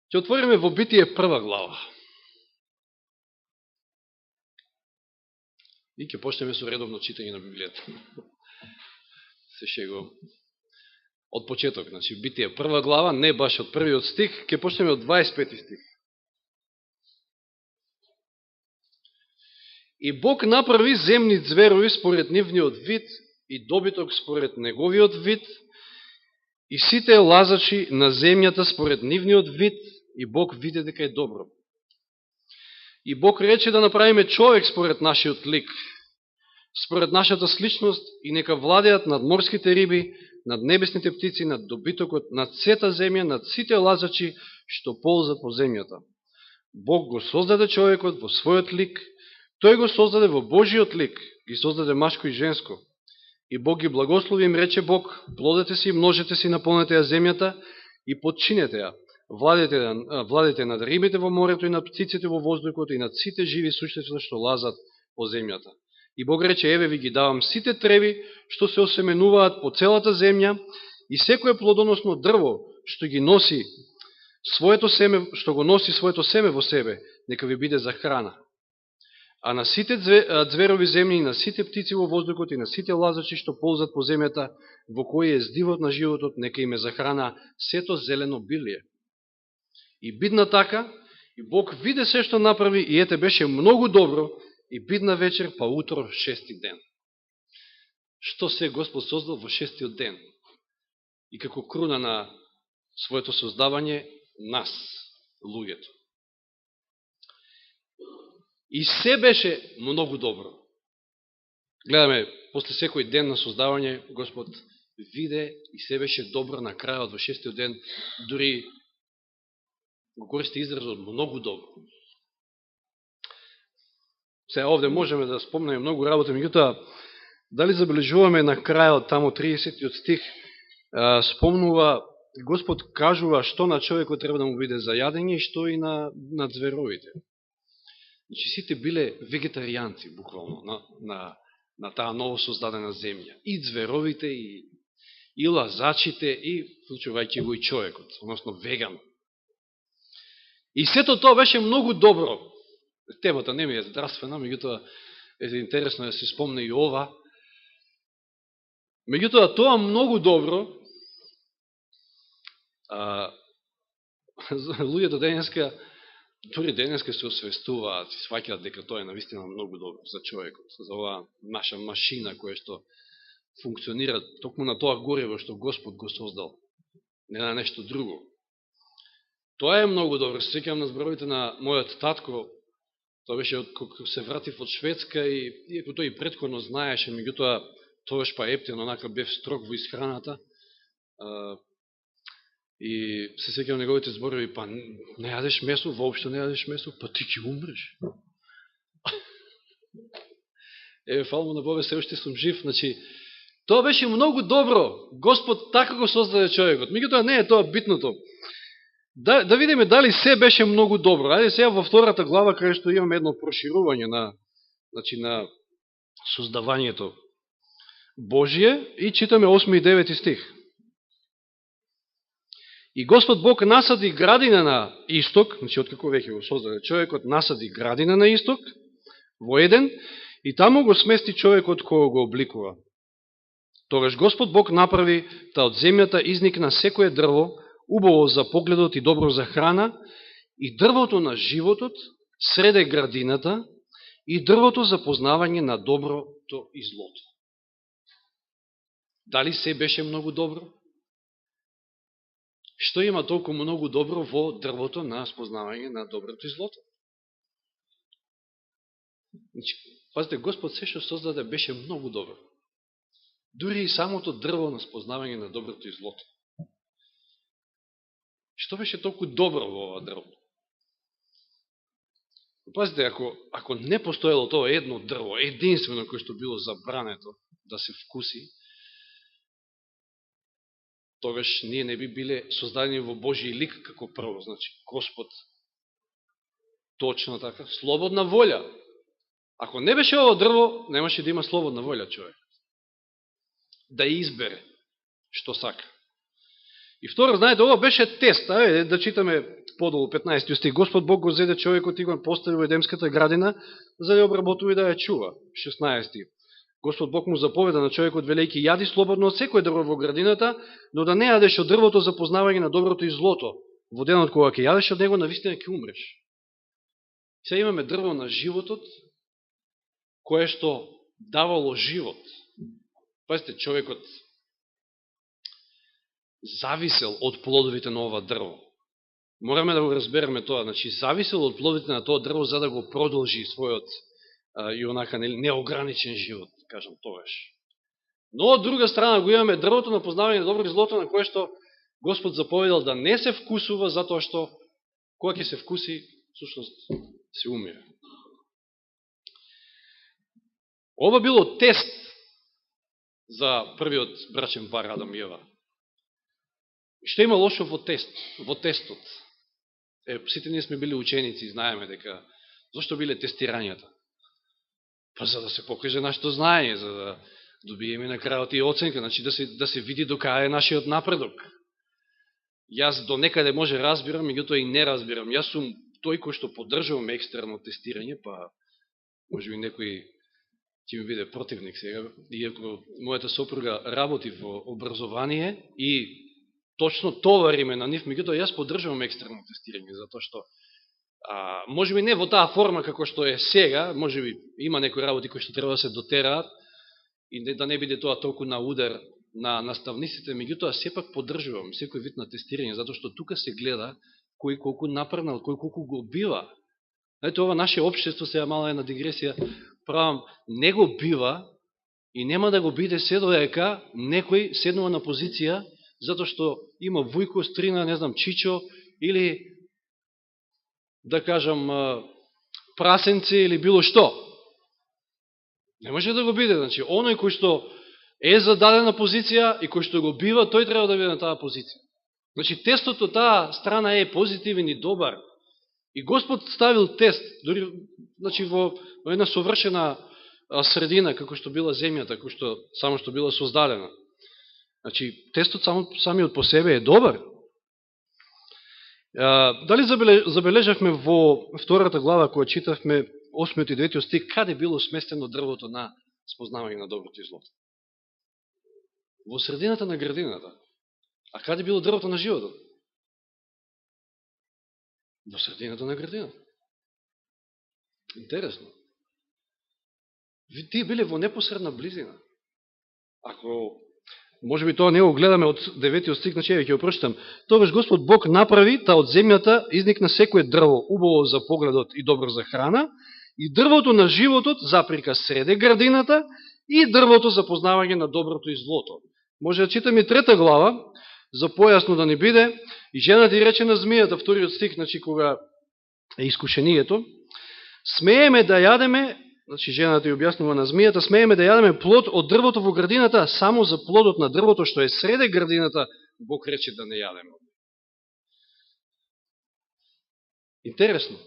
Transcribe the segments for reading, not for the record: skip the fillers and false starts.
Ќе отвориме во Битие 1 глава. И ќе почнеме со редовно читање на Библијата. Се шегувам. Од почеток, значи Битие 1 глава, не баш од првиот стих, ќе почнеме од 25 стих. И Бог направи земни зверови според нивниот вид и добиток според неговиот вид и сите лазачи на земјата според нивниот вид и Бог виде дека е добро. И Бог рече да направиме човек според нашиот лик, според нашата сличност и нека владеат над морските риби, над небесните птици, над добитокот, над сета земја, над сите лазачи што ползат по земјата. Бог го создаде човекот во својот лик, тој го создаде во Божиот лик, ги создаде машко и женско. И Бог ги благослови, им рече Бог, плодете си, множете си, наполнете ја земјата и подчинете ја. Владете над рибите во морето и над птиците во воздухот и над сите живи суштества што лазат по земјата. И Бог рече, еве ви ги давам сите треви што се осеменуваат по целата земја и секое плодоносно дрво што ги носи своето семе, што го носи своето семе во себе, нека ви биде за храна. А на сите зверови земји и на сите птици во воздухот и на сите лазачи што ползат по земјата, во кој е здивот на животот, нека им е за храна сето зелено билие. И бидна така, и Бог виде се што направи, и ете беше многу добро, и бидна вечер, па утро, шести ден. Што се Господ создал во шестиот ден? И како круна на своето создавање, нас, луѓето. И се беше многу добро. Гледаме, после секој ден на создавање, Господ виде и се беше добро на крајот во шестиот ден, дури го користи изразот многу добро. Се овде можеме да спомнеме многу работа, меѓутоа, дали забележуваме на крајот, тамо 30 стих, спомнува, Господ кажува што на човекот треба да му биде за јадење и што и на зверовите. Значи, сите биле вегетаријанци, буквално, на таа ново создадена земја. И зверовите, и лазачите, и вклучувајќи го и човекот, односно веган. И сето тоа беше многу добро. Темата не ми е здравствена, меѓутоа е интересно да се спомне и ова. Меѓутоа, тоа многу добро, луѓето денеска, дури денеска се освестуваат и сваќаат дека тоа е навистина многу добро за човекот, за оваа наша машина која што функционира токму на тоа гориво што Господ го создал, не на нешто друго. Тоа е многу добро. Се сеќавам на зборовите на мојот татко. Тоа беше кога се вратив од Шведска и иако тој и претходно знаеше, меѓутоа тогаш па ептен, онака бев строг во исхраната. И се сеќавам неговите зборови, па не јадеш месо, воопшто не јадеш месо, па ти ќе умреш. Еве, фала му на Бога, се уште сум жив. Значи, тоа беше многу добро. Господ така го создаде човекот. Меѓутоа не е тоа битното. Да видиме дали се беше многу добро. Ајде сега во втората глава, кај што имаме едно проширување на создавањето Божие, и читаме 8 и 9 стих. И Господ Бог насади градина на исток, значи откако веќе го создаде човекот, насади градина на исток, во Еден, и таму го смести човекот кој го обликува. Тогаш Господ Бог направи та од земјата изникна секое дрво, убаво за погледот и добро за храна, и дрвото на животот среде градината, и дрвото за познавање на доброто и злото. Дали се беше многу добро? Што има толку многу добро во дрвото на спознавање на доброто и злото? Значи, пазите, Господ се што создаде беше многу добро. Дури и самото дрво на спознавање на доброто и злото. Што беше толку добро во ова дрво? Пазите, ако не постоело тоа едно дрво, единствено кој што било забрането да се вкуси, тогаш ние не би биле создадени во Божи лик како прво. Значи, Господ, точно така, слободна волја. Ако не беше ово дрво, немаше да има слободна волја човек. Да избере што сака. И второ, знаете, ова беше тест. Да читаме подолу 15 стих. Господ Бог го зеде човекот и го постави во Едемската градина, за да ја обработува и да ја чува. 16. Господ Бог му заповеда на човекот, велејќи, јади слободно од секој дрво во градината, но да не јадеш од дрвото за познавање на доброто и злото. Во денот кога ќе јадеш од него, навистина ќе умреш. Сега имаме дрво на животот, кое што давало живот. Пазите, човекот зависел од плодовите на ова дрво. Мораме да го разбереме тоа. Значи, зависел од плодовите на тоа дрво за да го продолжи својот и онака неограничен живот, кажам тогаш. Но од друга страна го имаме дрвото на познавање на добро и злото, на кое што Господ заповедал да не се вкусува, затоа што кога ќе се вкуси, всушност се умира. Ова било тест за првиот брачен пар Адам и Ева. Што има лошо во тестот? Сите ние сме били ученици и знаеме дека зашто биле тестирањата? Па за да се покаже нашето знаење, за да добиеме на крајот и оценка, значи да се види докаде е нашиот напредок. Јас до некаде може разбирам, меѓутоа и не разбирам. Јас сум тој кој што поддржувам екстерно тестирање, па може би некој ќе ми биде противник сега, иако мојата сопруга работи во образование и точно товариме на нив, меѓутоа јас поддржувам екстерно тестирање, затоа што може би не во таа форма како што е сега, може би има некои работи кои што треба да се дотераат и да не биде тоа толку на удар на наставниците, меѓутоа сепак поддржувам секој вид на тестирање, затоа што тука се гледа кој колку напреднал, кој колку го бива. Знаете, ова наше општество, сега мала една дигресија, правам, не го бива и нема да го биде се додека некој седнува на позиција затоа што има вујко, стрина, не знам, чичо, или, да кажам, прасенци, или било што. Не може да го биде. Значи, оној кој што е за дадена позиција и кој што го бива, тој треба да биде на таа позиција. Значи, тестот од таа страна е позитивен и добар. И Господ ставил тест, дори значи, во една совршена средина, како што била земјата, само што била создадена. Значи, тестот самиот по себе е добар. Дали забележавме во втората глава, која читавме 8 и 9 стих, каде било сместено дрвото на спознавање на доброто и злото? Во средината на градината. А каде било дрвото на животот? Во средината на градината. Интересно. Тие биле во непосредна близина. Ако може би тоа не го гледаме од 9 стих, значи ќе го прочитам. Тогаш Господ Бог направи та од земјата изникна секое дрво, убаво за погледот и добро за храна, и дрвото на животот заприка среде градината и дрвото за познавање на доброто и злото. Може да читаме 3 глава, за појасно да не биде, и жената и рече на змијата, вториот стих, значи кога е искушението, смееме да јадеме, значи жената ја објаснува на змијата, смееме да јадеме плод од дрвото во градината, само за плодот на дрвото што е среде градината, Бог рече да не јадеме. Интересно.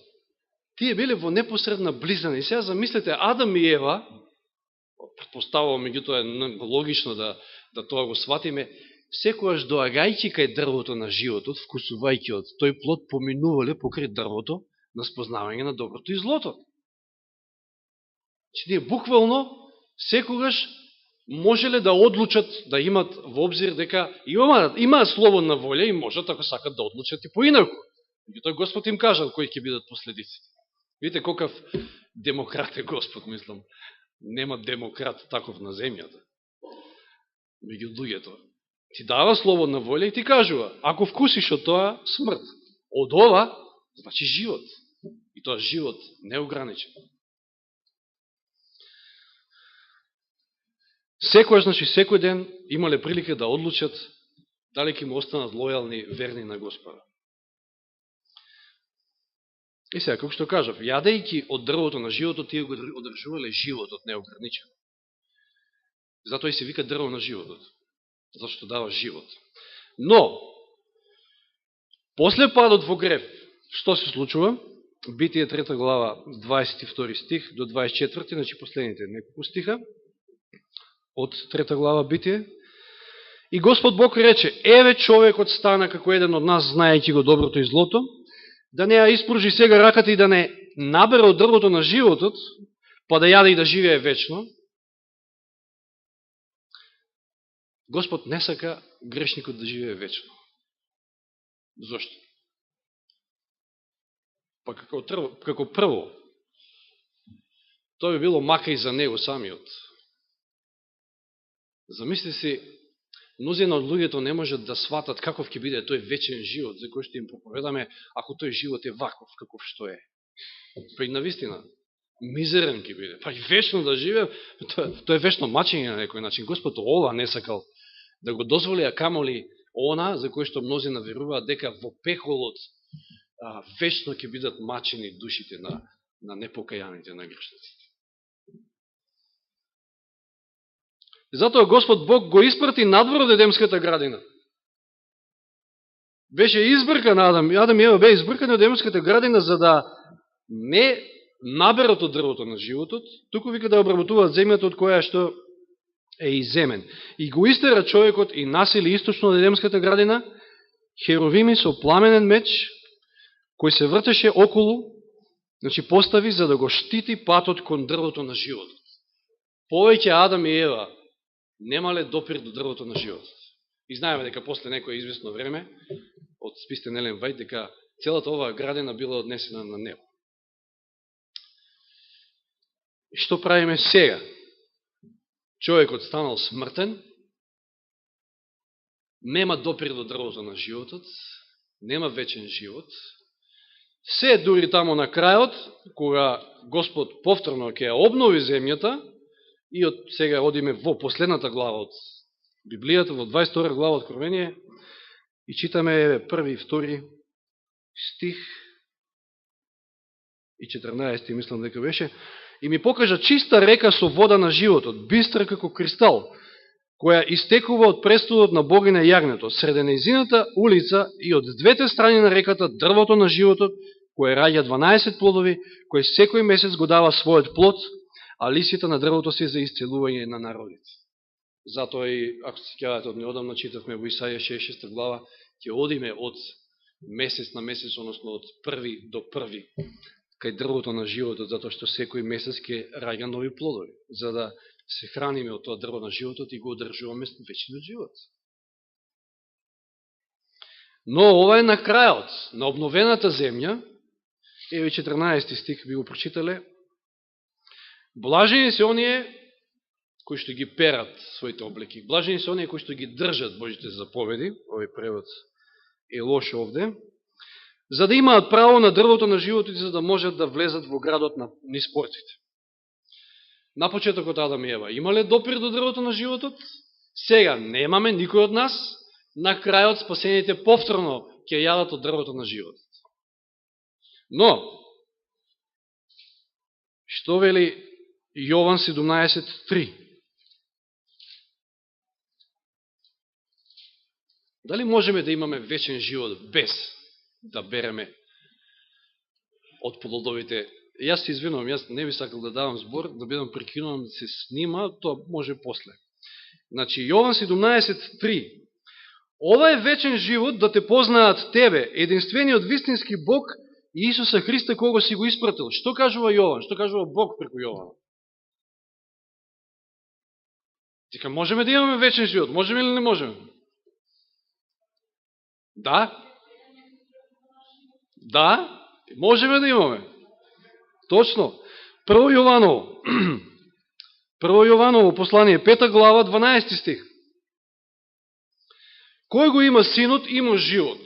Тие биле во непосредна близина. И сега замислете, Адам и Ева, предпоставувам, меѓутоа е логично да тоа го сватиме, секојаш доагајќи кај дрвото на животот, вкусувајќи од тој плод, поминувале покрај дрвото на спознавање на доброто и злото. Че ние буквално секогаш можеле да одлучат, да имат во обзир дека имаат слободна волја и можат, ако сакат, да одлучат и поинаку. Меѓутоа Господ им кажал кои ќе бидат последиците. Видите колкав демократ е Господ, мислам. Нема демократ таков на земјата. Меѓу луѓето. Ти дава слободна волја и ти кажува, ако вкусиш од тоа, смрт. Од ова, значи живот. И тоа живот неограничен. Секојаш, значи секој ден имале прилика да одлучат дали ќе му останат лојални, верни на Господа. И сега, како што кажав, јадејќи од дрвото на животот, тие го одржувале животот неограничен. Затоа и се вика дрво на животот. Зашто дава живот. Но, после падот во грев, што се случува? Битие 3 глава, 22 стих до 24, значи последните неколку стиха, од 3 глава Битие. И Господ Бог рече, еве човекот стана како еден од нас, знаејќи го доброто и злото, да не ја испружи сега раката и да не набере од дрвото на животот, па да јаде и да живее вечно. Господ не сака грешникот да живее вечно. Зошто? Па како прво, тоа би било мака и за него самиот. Замисли си, мнозина од луѓето не можат да сватат каков ќе биде тој вечен живот, за кој што им проповедаме, ако тој живот е ваков, каков што е. Па и навистина, мизерен ќе биде. Па и вечно да живее, тоа е вечно мачење на некој начин. Господ ова не сакал да го дозволи, а камоли она, за кој што мнозина веруваат дека во пеколот вечно ќе бидат мачени душите на непокајаните, на грешниците. Затоа Господ Бог го испрати надвор од Едемската градина. Беше избркан Адам и Ева беа избркани од Едемската градина за да не наберат од дрвото на животот, туку вика да обработуваат земјата од која што е иземен. И го истера човекот и насили источно од Едемската градина, херовими со пламенен меч, кој се вртеше околу, значи постави за да го штити патот кон дрвото на животот. Повеќе Адам и Ева немале допир до дрвото на животот. И знаеме дека после некој известно време, од списте Елен Вајт, дека целата оваа градина била однесена на небо. И што правиме сега? Човекот станал смртен, нема допир до дрвото на животот, нема вечен живот. Се дури тамо на крајот, кога Господ повторно ќе ја обнови земјата, и од сега одиме во последната глава од Библијата, во 22 глава од Откровение, и читаме први и втори стих и 14, мислам дека беше, и ми покажа чиста река со вода на животот, бистра како кристал, која истекува од престолот на Бог и на јагнето, среде нејзината улица и од двете страни на реката дрвото на животот, кој раѓа 12 плодови, кој секој месец го дава својот плод, а лисите на дрвото се за исцелување на народите. Затоа и, ако се сеќавате, од неодамна читавме во Исаја 66 глава, ќе одиме од месец на месец, односно од први до први, кај дрвото на животот, затоа што секој месец ќе раѓа нови плодови, за да се храниме од тоа дрво на животот и го одржуваме вечниот живот. Но ова е на крајот, на обновената земја, еве 14 стих би го прочитале, блажени се оние кои што ги перат своите облеки, блажени се оние кои што ги држат Божите заповеди, овој превод е лош овде, за да имаат право на дрвото на животот и за да можат да влезат во градот на низ портите. На почетокот Адам и Ева имале допир до дрвото на животот, сега немаме никој од нас, на крајот спасените повторно ќе јадат од дрвото на животот. Но, што вели Јован 17.3? Дали можеме да имаме вечен живот без да береме од плодовите? Јас се извинувам, јас не би сакал да давам збор, да бидам прекинуван, да се снима, тоа може после. Значи, Јован 17.3. Ова е вечен живот, да те познаат тебе, единствениот вистински Бог и Исуса Христа, кого си го испратил. Што кажува Јован? Што кажува Бог преку Јован? Дека можеме да имаме вечен живот, можеме или не можеме? Да? Да, можеме да имаме. Точно. Прво Јованово послание, 5 глава, 12 стих. Кој го има синот, има живот.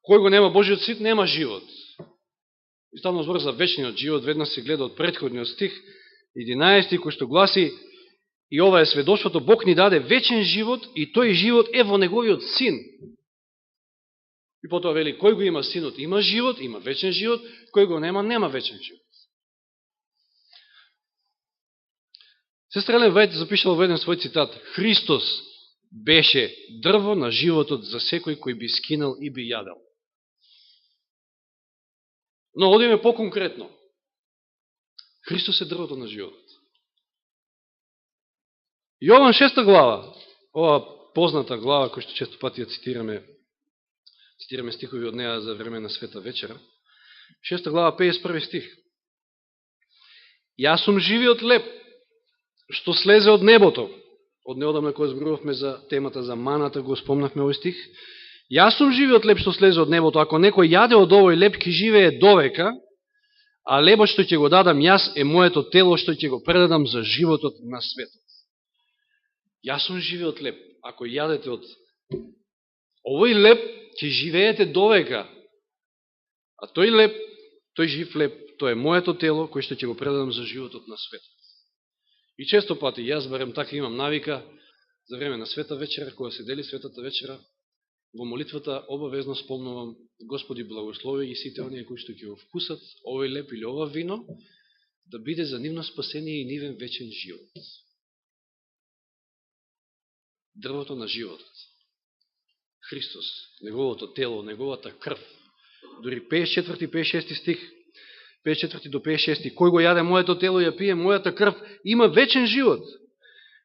Кој го нема Божиот син, нема живот. И ставно збор за вечниот живот, веднаш се гледа од претходниот стих, 11, кој што гласи, и ова е сведоштвото, Бог ни даде вечен живот и тој живот е во неговиот син. И потоа вели, кој го има синот, има живот, има вечен живот, кој го нема, нема вечен живот. Сестра Елен Вајт запишала во еден свој цитат, Христос беше дрво на животот за секој кој би скинал и би јадел. Но одиме по-конкретно. Христос е дрвото на животот. Јован 6 глава, ова позната глава, која што често пати ја цитираме стихови од неа за време на Света вечера. 6 глава, 51 стих. Јас сум живиот леп, што слезе од небото. Од неодамна која зборувавме за темата за маната, го спомнавме овој стих. Јас сум живиот леп што слезе од небото. Ако некој јаде од овој леп, ќе живее довека, а лебот што ќе го дадам јас е моето тело што ќе го предадам за животот на светот. Јас сум живиот леп. Ако јадете од овој леп, ќе живеете довека. А тој леп, тој жив леп, тоа е моето тело кој што ќе го предадам за животот на светот. И често пати, јас барем така имам навика, за време на Света вечера, кога се дели Светата вечера, во молитвата обавезно спомнувам: Господи, благослови и сите оние кои што ќе го вкусат овој леп или ова вино, да биде за нивно спасение и нивен вечен живот. Дрвото на животот. Христос, неговото тело, неговата крв. Дори 54-56 стих, 54 до 56, кој го јаде моето тело и ја пие мојата крв, има вечен живот.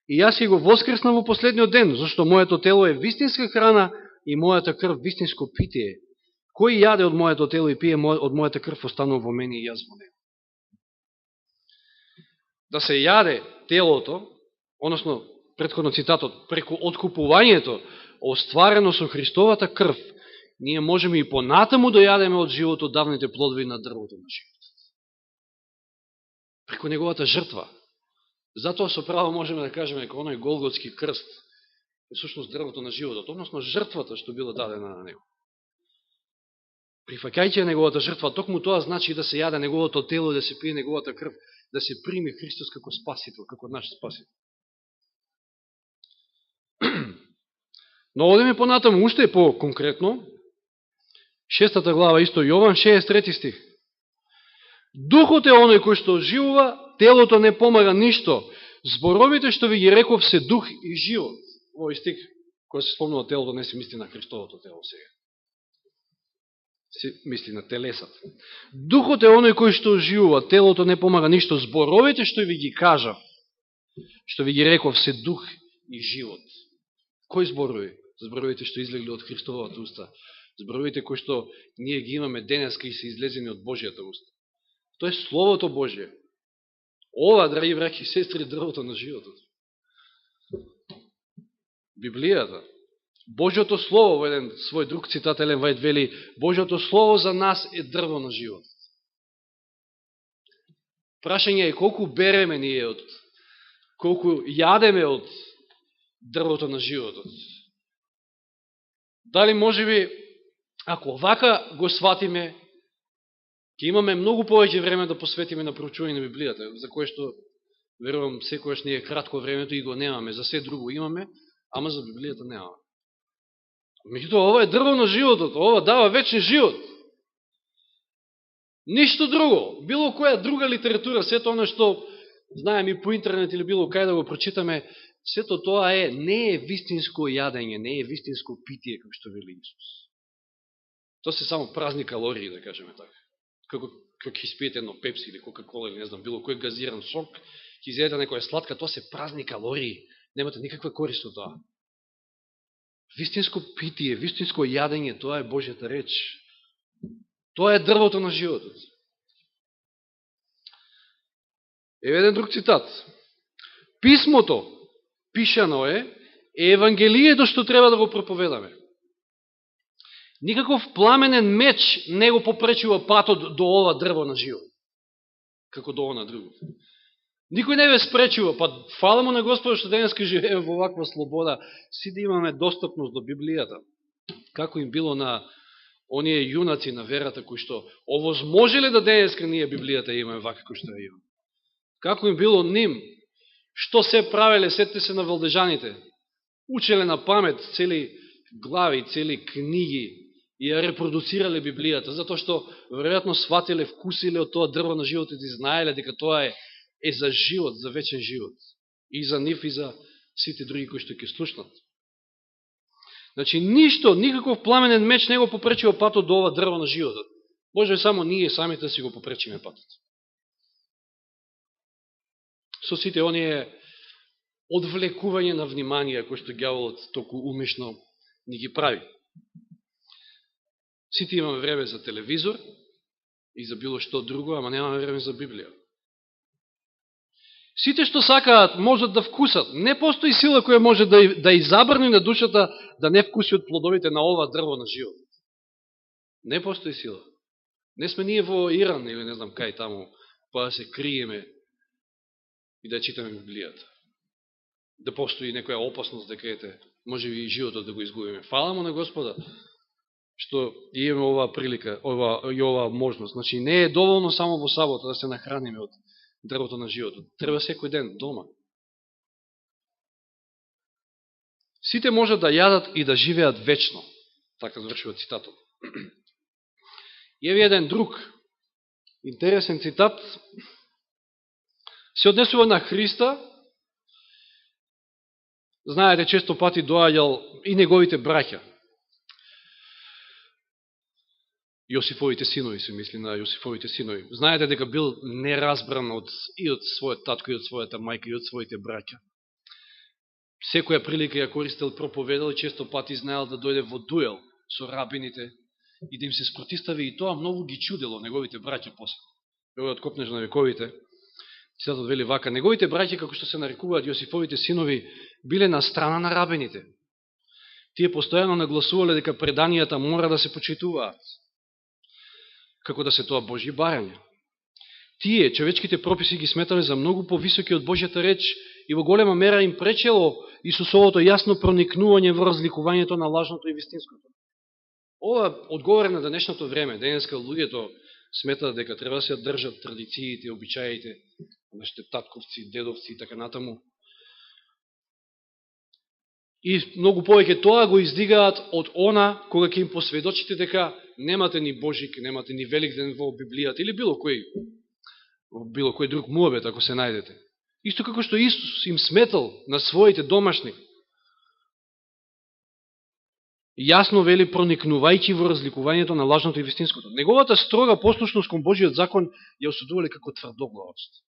И јас ќе го воскреснам во последниот ден, зашто моето тело е вистинска храна и мојата крв вистинско питие. Кој јаде од моето тело и пие од мојата крв, останува во мене и јас во него. Да се јаде телото, односно претходно цитатот, преку откупувањето, остварено со Христовата крв, ние можеме и понатаму да јадеме од животот давните плодови на дрвото на живот. Преку неговата жртва. Затоа со право можеме да кажеме дека оној голготски крст е сушност дрвото на животот, односно жртвата што била дадена на него. Прифаќајќи неговата жртва, токму тоа значи да се јаде неговото тело, да се пие неговата крв, да се прими Христос како спасител, како наш спасител. Но одиме понатаму, уште е по-конкретно, 6 глава, исто Јован, 63 стих. Духот е оној кој што оживува, телото не помага ништо. Зборовите што ви ги реков се дух и живот. Овој стих, кој се спомнува телото, не се мисли на Христовото тело сега. Се мисли на телесата. Духот е оној кој што оживува, телото не помага ништо. Зборовите што ви ги кажав, што ви ги реков се дух и живот. Кој зборови? Зборовите што излегли од Христовата уста. Зборовите кои што ние ги имаме денеска и се излезени од Божијата уста. Тоа е Словото Божие. Ова, драги браќи и сестри, дрвото на животот. Библијата. Божиото Слово, во еден свој друг цитат, Елен Вајд вели: Божиото Слово за нас е дрво на животот. Прашање е колку береме ние од, колку јадеме од дрвото на животот. Дали можеби, ако вака го сватиме, ќе имаме многу повеќе време да посветиме на проучување на Библијата, за кое што, верувам, секојаш не е кратко времето и го немаме. За се друго имаме, ама за Библијата немаме. Меѓутоа, ова е дрво на животот, ова дава вечен живот. Ништо друго, било која друга литература, сето оно што знаем и по интернет или било кај да го прочитаме, сето тоа не е вистинско јадење, не е вистинско питие, како што вели Исус. Тоа се само празни калории, да кажеме така. Како ќе испиете едно пепси или кока-кола или не знам, било кој газиран сок, ќе изедете некоја сладка, тоа се празни калории. Немате никаква корист од тоа. Вистинско питие, вистинско јадење, тоа е Божјата реч. Тоа е дрвото на животот. Еве еден друг цитат. Писмото, пишано е Евангелието што треба да го проповедаме. Никаков пламенен меч не го попречува патот до ова дрво на живот, како до она друго. Никој не ве спречува, па фала му на Господа што денеска живееме во ваква слобода, си да имаме достапност до Библијата. Како им било на оние јунаци на верата кои што овозможеле да денеска ние Библијата имаме вака кој што ја имаме. Како им било ним, што се правеле, сетте се на валдежаните, учеле на памет цели глави, цели книги, и ја репродуцирале Библијата, затоа што веројатно сватиле, вкусиле од тоа дрво на животот и знаеле дека тоа е за живот, за вечен живот. И за нив, и за сите други кои што ќе слушнат. Значи, ништо, никаков пламенен меч не го попречува патот до ова дрво на животот. Може само ние самите да си го попречиме патот. Со сите оние одвлекување на внимание, кој што ѓаволот толку умешно ни ги прави. Сите имаме време за телевизор и за било што друго, ама немаме време за Библија. Сите што сакаат можат да вкусат. Не постои сила која може да изабрани на душата да не вкуси од плодовите на ова дрво на живот. Не постои сила. Не сме ние во Иран или не знам кај таму, па да се криеме и да читаме Библијата. Да постои некоја опасност дека ете, може би и животот да го изгубиме. Фала му на Господа што имаме оваа прилика, оваа можност. Значи не е доволно само во сабота да се нахраниме од дрвото на животот. Треба секој ден дома. Сите можат да јадат и да живеат вечно. Така завршува цитатот. И еве еден друг интересен цитат. Се однесува на Христа. Знаете, често пати доаѓал и неговите браќа. Јосифовите синови, се мисли на Јосифовите синови. Знаете дека бил неразбран и од својот татко, и од својата мајка, и од своите браќа. Секоја прилика ја користел, проповедал и често пати знаел да дојде во дуел со рабините и да им се спротистави, и тоа многу ги чудело неговите браќа после. Еве од Копнеж на вековите, цитатот вели вака: неговите браќа, како што се нарекуваат Јосифовите синови, биле на страна на рабините. Тие постојано нагласувале дека преданијата мора да се почитуваат, како да се тоа Божји барања. Тие, човечките прописи, ги сметале за многу повисоки од Божјата реч и во голема мера им пречело Исусовото јасно проникнување во разликувањето на лажното и вистинското. Ова одговора на денешното време. Денеска луѓето сметаат дека треба да се држат традициите, обичаите, нашите татковци, дедовци и така натаму. И многу повеќе тоа го издигаат од она кога ќе им посведочите дека немате ни Божик, немате ни Великден во Библијата или било кој друг муабет ако се најдете. Исто како што Исус им сметал на своите домашни. Јасно вели, проникнувајќи во разликувањето на лажното и вистинското. Неговата строга послушност кон Божиот закон ја осудувале како тврдоглавост.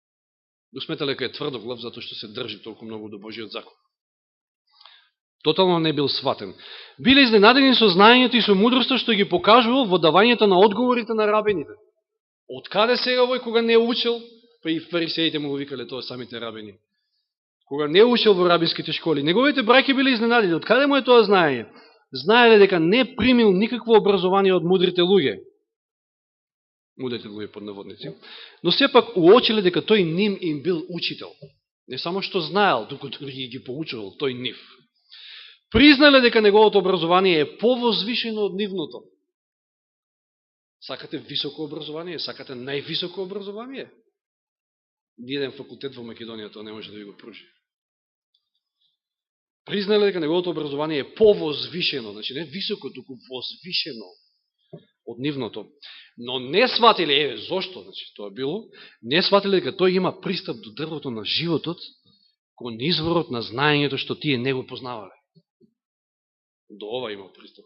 Го сметале дека е тврдоглав затоа што се држи толку многу до Божиот закон. Тотално не бил сватен. Биле изненадени со знаењето и со мудроста што ги покажувал во давањето на одговорите на рабините. Откаде сега овој кога не учил, па и фарисеите му го викале тоа самите рабини, кога не учил во рабинските школи, неговите браќи биле изненадени. Откаде му е тоа знаење? Знаеле дека не примил никакво образование од мудрите луѓе под наводници, но сепак уочиле дека тој ним им бил учител. Не само што знаел, докато ги поучувал, тој нив. Признале дека неговото образование е повозвишено од нивното. Сакате високо образование? Сакате највисоко образование? Ниеден факултет во Македонија тоа не може да ви го пружи. Признале дека неговото образование е повозвишено, значи не високо, туку возвишено од нивното. Но не сватиле, зошто, значи тоа било, не сватиле дека тој има пристап до дрвото на животот, кон изворот на знаењето што тие не го познавале. До ова има пристап.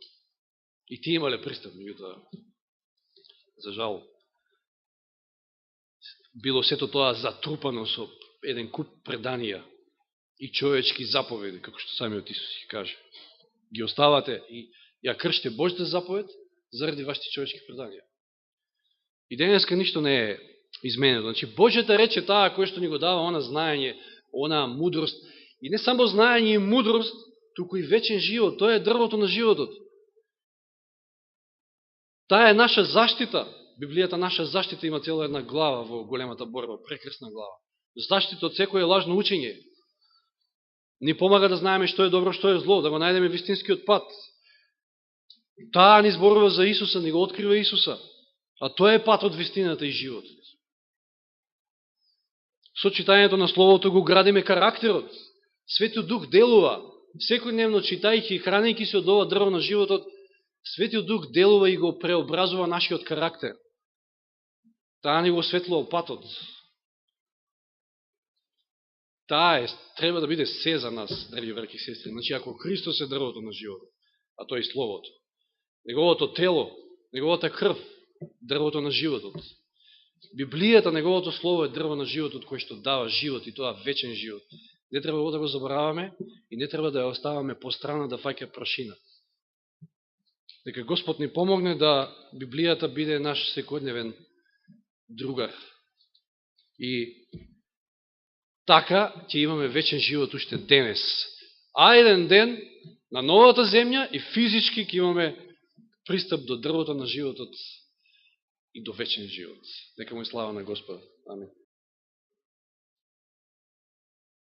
И тие имале пристап, меѓутоа, за жал, било сето тоа затрупано со еден куп преданија и човечки заповеди, како што самиот Исус ги каже. Ги оставате и ја кршите Божјата заповед заради вашите човечки преданија. И денеска ништо не е изменено. Значи, Божјата реч е таа која што ни го дава она знаење, она мудрост. И не само знаење и мудрост, туку и вечен живот. Тоа е дрвото на животот. Таа е наша заштита. Библијата наша заштита има цела една глава во големата борба, прекрасна глава. Заштита од секој лажно учење. Ни помага да знаеме што е добро, што е зло, да го најдеме вистинскиот пат. Таа ни зборува за Исуса, ни го открива Исуса. А тоа е патот, вистината и животот. Со читањето на Словото го градиме карактерот. Светиот Дух делува. Секојдневно читајќи и хранејќи се од ова дрво на животот, Светиот Дух делува и го преобразува нашиот карактер. Таа ни го осветлува патот. Таа треба да биде се за нас, драги браќи и сестри. Значи, ако Христос е дрвото на животот, а тој е Словото, неговото тело, неговата крв, дрвото на животот. Библијата, неговото Слово е дрво на животот, кој што дава живот и тоа вечен живот. Не треба да го забораваме и не треба да ја оставаме по страна да фаќа прашина. Нека Господ ни помогне да Библијата биде наш секојдневен другар. И така ќе имаме вечен живот уште денес. А еден ден на новата земја и физички ќе имаме пристап до дрвото на животот и до вечен живот. Нека му е слава на Господа. Амин.